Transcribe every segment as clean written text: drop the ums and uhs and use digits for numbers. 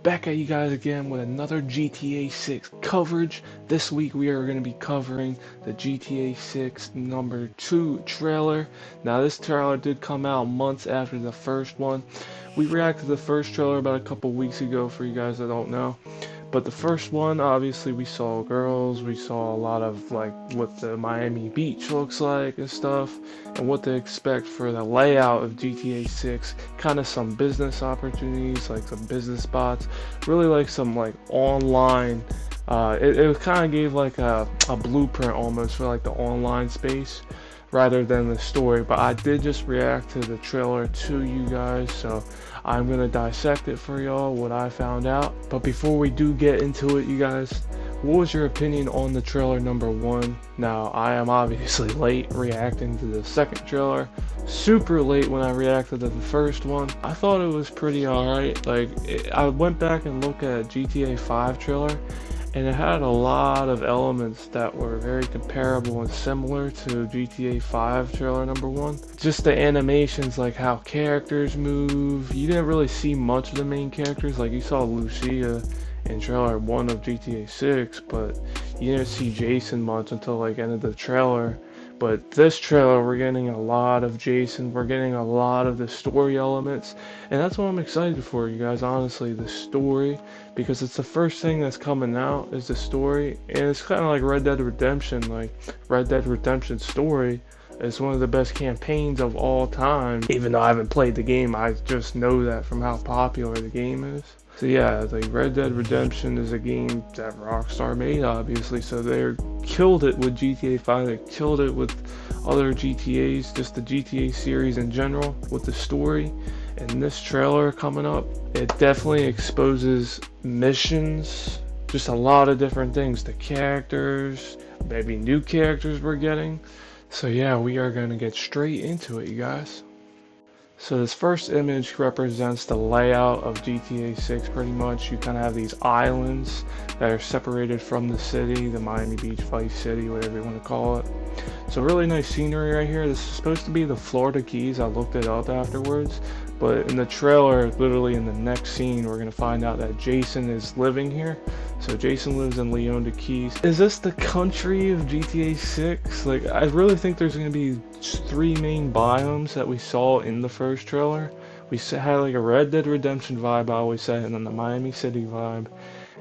back at you guys again with another GTA 6 coverage. This week we are going to be covering the GTA 6 number 2 trailer. Now this trailer did come out months after the first one. We reacted to the first trailer about a couple weeks ago for you guys that don't know. But the first one, obviously, we saw girls, we saw a lot of like what the Miami Beach looks like and stuff, and what to expect for the layout of GTA 6. Kind of some business opportunities, like some business spots, really like some like online. It kind of gave like a blueprint almost for like the online space rather than the story. But I did just react to the trailer to you guys, so I'm gonna dissect it for y'all, what I found out. But before we do get into it, you guys, what was your opinion on the trailer number 1? Now, I am obviously late reacting to the second trailer, super late when I reacted to the first one. I thought it was pretty alright. I went back and looked at GTA 5 trailer, and it had a lot of elements that were very comparable and similar to GTA 5 trailer number 1. Just the animations, like how characters move. You didn't really see much of the main characters, like you saw Lucia in trailer 1 of GTA 6, but you didn't see Jason much until like end of the trailer. But this trailer, we're getting a lot of Jason, we're getting a lot of the story elements, and that's what I'm excited for, you guys, honestly, the story, because it's the first thing that's coming out, is the story, and it's kind of like Red Dead Redemption. Like, Red Dead Redemption story is one of the best campaigns of all time. Even though I haven't played the game, I just know that from how popular the game is. So yeah, like Red Dead Redemption is a game that Rockstar made, obviously, so they killed it with GTA 5, they killed it with other GTAs, just the GTA series in general, with the story. And this trailer coming up, it definitely exposes missions, just a lot of different things, the characters, maybe new characters we're getting. So yeah, we are going to get straight into it, you guys. So this first image represents the layout of GTA 6 pretty much. You kind of have these islands that are separated from the city, the Miami Beach, Vice City, whatever you want to call it. So really nice scenery right here. This is supposed to be the Florida Keys. I looked it up afterwards. But in the trailer, literally in the next scene, we're going to find out that Jason is living here. So Jason lives in Leona Keys. Is this the country of GTA 6? Like, I really think there's going to be 3 main biomes that we saw in the first trailer. We had like a Red Dead Redemption vibe, I always said, and then the Miami City vibe.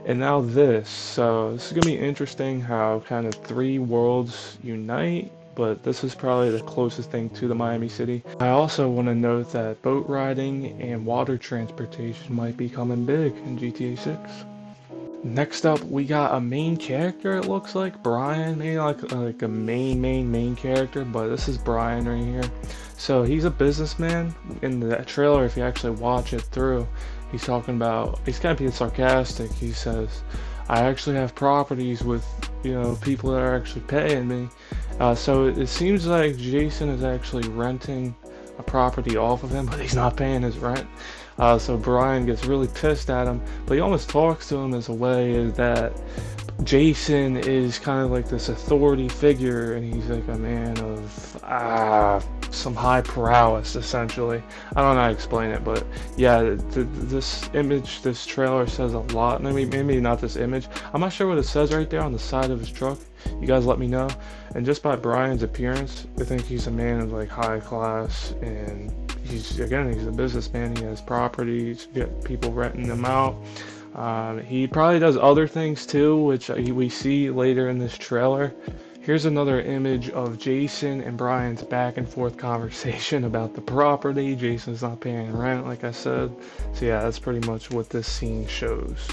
And now this. So this is going to be interesting how kind of 3 worlds unite. But this is probably the closest thing to the Miami City. I also want to note that boat riding and water transportation might be coming big in GTA 6. Next up, we got a main character, it looks like. Brian, maybe like a main character, but this is Brian right here. So he's a businessman. In the trailer, if you actually watch it through, he's talking about, he's kind of being sarcastic. He says, I actually have properties with, people that are actually paying me. So it seems like Jason is actually renting a property off of him, but he's not paying his rent. So Brian gets really pissed at him, but he almost talks to him as a way is that Jason is kind of like this authority figure, and he's like a man of some high prowess, essentially. I don't know how to explain it, but yeah, this image, this trailer says a lot. Maybe not this image. I'm not sure what it says right there on the side of his truck. You guys let me know. And just by Brian's appearance, I think he's a man of like high class, and he's a businessman. He has properties, get people renting them out. He probably does other things too, which we see later in this trailer. Here's another image of Jason and Brian's back and forth conversation about the property. Jason's not paying rent, like I said. So yeah, that's pretty much what this scene shows.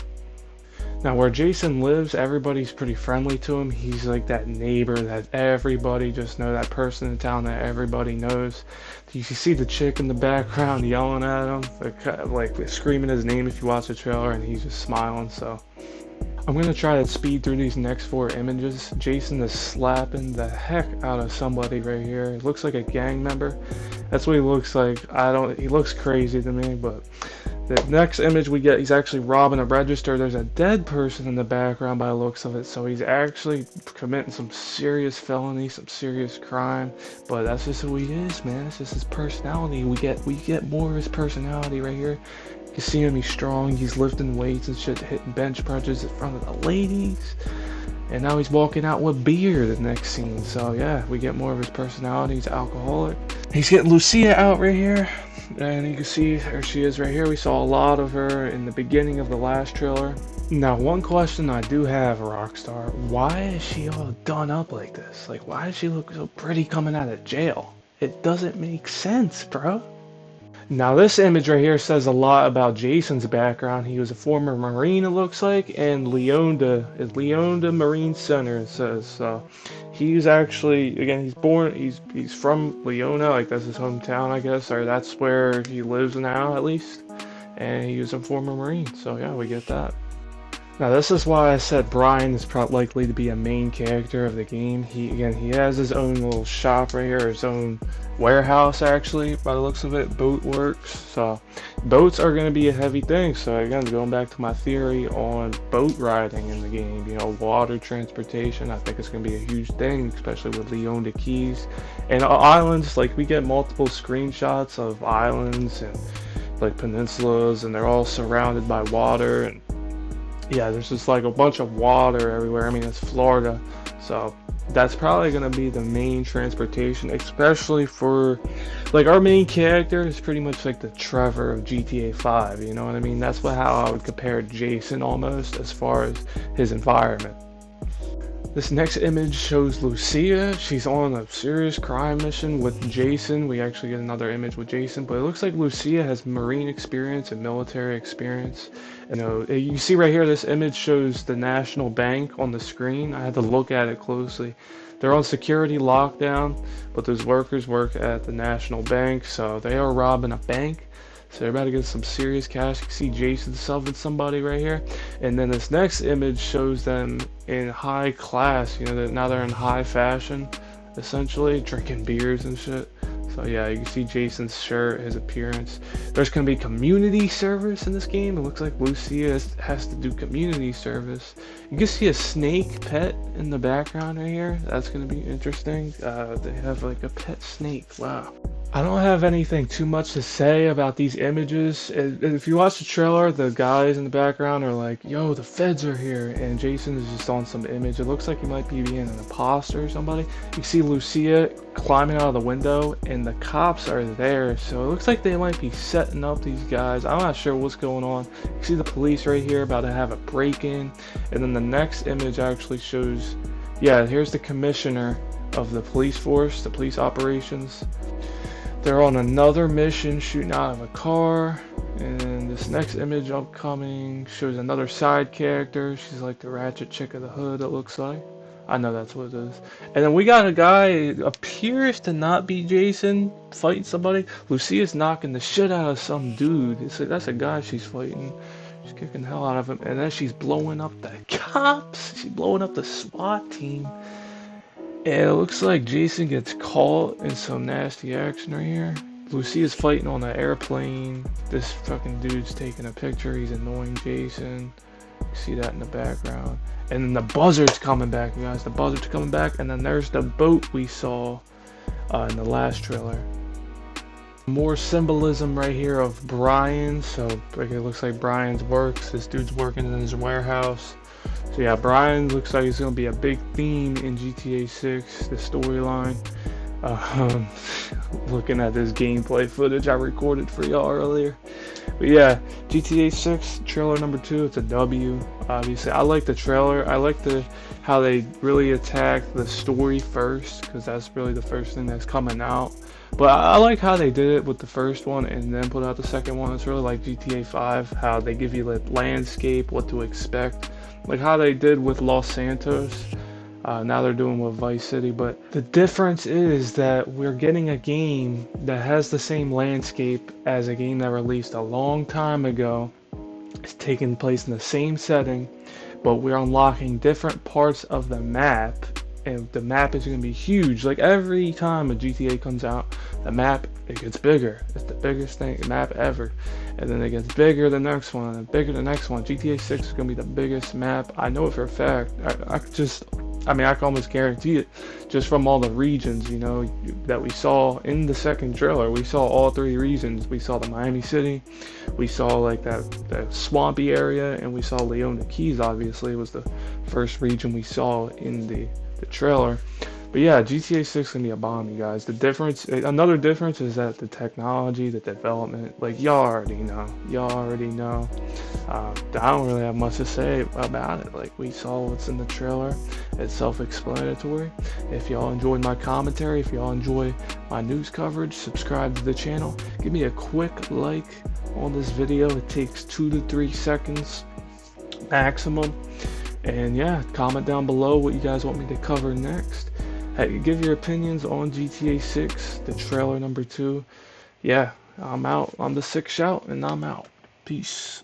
Now, where Jason lives, everybody's pretty friendly to him. He's like that neighbor that everybody just knows, that person in town that everybody knows. You can see the chick in the background yelling at him, like screaming his name if you watch the trailer, and he's just smiling. So I'm going to try to speed through these next 4 images. Jason is slapping the heck out of somebody right here. It looks like a gang member. That's what he looks like. He looks crazy to me, but the next image we get, he's actually robbing a register. There's a dead person in the background by the looks of it, so he's actually committing some serious felony, some serious crime. But that's just who he is, man. It's just his personality. We get more of his personality right here. You see him, he's strong, he's lifting weights and shit, hitting bench presses in front of the ladies. And now he's walking out with beer the next scene. So yeah, we get more of his personality. He's alcoholic. He's getting Lucia out right here. And you can see there she is right here. We saw a lot of her in the beginning of the last trailer. Now, one question I do have, Rockstar, why is she all done up like this? Like, why does she look so pretty coming out of jail? It doesn't make sense, bro. Now this image right here says a lot about Jason's background. He was a former Marine, it looks like, and Leonda Marine Center, it says. So he's actually, again, he's from Leona, like that's his hometown, I guess, or that's where he lives now at least. And he was a former Marine, so yeah, we get that. Now this is why I said Brian is probably likely to be a main character of the game. He has his own little shop right here, his own warehouse actually, by the looks of it, boat works. So boats are going to be a heavy thing. So again, going back to my theory on boat riding in the game, you know, water transportation, I think it's going to be a huge thing, especially with Leona Keys. And islands, like we get multiple screenshots of islands and like peninsulas, and they're all surrounded by water, and yeah, there's just like a bunch of water everywhere. I mean, it's Florida, so that's probably going to be the main transportation, especially for, like, our main character is pretty much like the Trevor of GTA 5, you know what I mean? That's how I would compare Jason almost as far as his environment. This next image shows Lucia. She's on a serious crime mission with Jason. We actually get another image with Jason, but it looks like Lucia has Marine experience and military experience. You see right here, this image shows the National Bank on the screen. I had to look at it closely. They're on security lockdown, but those workers work at the National Bank, so they are robbing a bank. So they're about to get some serious cash. You can see Jason shoving somebody right here. And then this next image shows them in high class. You know, now they're in high fashion, essentially, drinking beers and shit. So yeah, you can see Jason's shirt, his appearance. There's going to be community service in this game. It looks like Lucia has to do community service. You can see a snake pet in the background right here. That's going to be interesting. They have like a pet snake. Wow. I don't have anything too much to say about these images. If you watch the trailer, the guys in the background are like, yo, the feds are here, and Jason is just on some image. It looks like he might be being an imposter or somebody. You see Lucia climbing out of the window, and the cops are there, so it looks like they might be setting up these guys. I'm not sure what's going on. You see the police right here about to have a break-in, and then the next image actually shows, yeah, here's the commissioner of the police force, the police operations. They're on another mission shooting out of a car, and this next image upcoming shows another side character. She's like the ratchet chick of the hood, it looks like. I know that's what it is. And then we got a guy who appears to not be Jason fighting somebody. Lucia's knocking the shit out of some dude. That's a guy she's fighting. She's kicking the hell out of him, and then she's blowing up the cops. She's blowing up the SWAT team. And it looks like Jason gets caught in some nasty action right here. Lucia's fighting on an airplane. This fucking dude's taking a picture. He's annoying Jason. You see that in the background. And then the buzzard's coming back, you guys. The buzzard's coming back. And then there's the boat we saw in the last trailer. More symbolism right here of Brian. So like, it looks like Brian's works. This dude's working in his warehouse. So yeah, Brian looks like he's going to be a big theme in GTA 6, the storyline. Looking at this gameplay footage I recorded for y'all earlier. But yeah, GTA 6 trailer number 2, it's a W, obviously. I like the trailer. I like how they really attack the story first, because that's really the first thing that's coming out. But I like how they did it with the first one and then put out the second one. It's really like GTA 5, how they give you the landscape, what to expect. Like how they did with Los Santos. Now they're doing with Vice City. But the difference is that we're getting a game that has the same landscape as a game that released a long time ago. It's taking place in the same setting, but we're unlocking different parts of the map. And the map is going to be huge. Like every time a GTA comes out, the map, it gets bigger. It's the biggest map ever. And then it gets bigger the next one, and bigger the next one. GTA 6 is going to be the biggest map. I know it for a fact. I could just I mean, I can almost guarantee it just from all the regions, you know, that we saw in the second trailer. We saw all three regions. We saw the Miami City, we saw like that swampy area, and we saw Leona Keys. Obviously, was the first region we saw in the trailer. But yeah, GTA 6 can be a bomb, you guys. The difference, another difference is that the technology, the development, like y'all already know. Y'all already know. I don't really have much to say about it. Like we saw what's in the trailer. It's self-explanatory. If y'all enjoyed my commentary, if y'all enjoy my news coverage, subscribe to the channel. Give me a quick like on this video. It takes 2 to 3 seconds maximum. And yeah, comment down below what you guys want me to cover next. Hey, give your opinions on GTA 6, the trailer number 2. Yeah, I'm out. I'm the Sick Shout, and I'm out. Peace.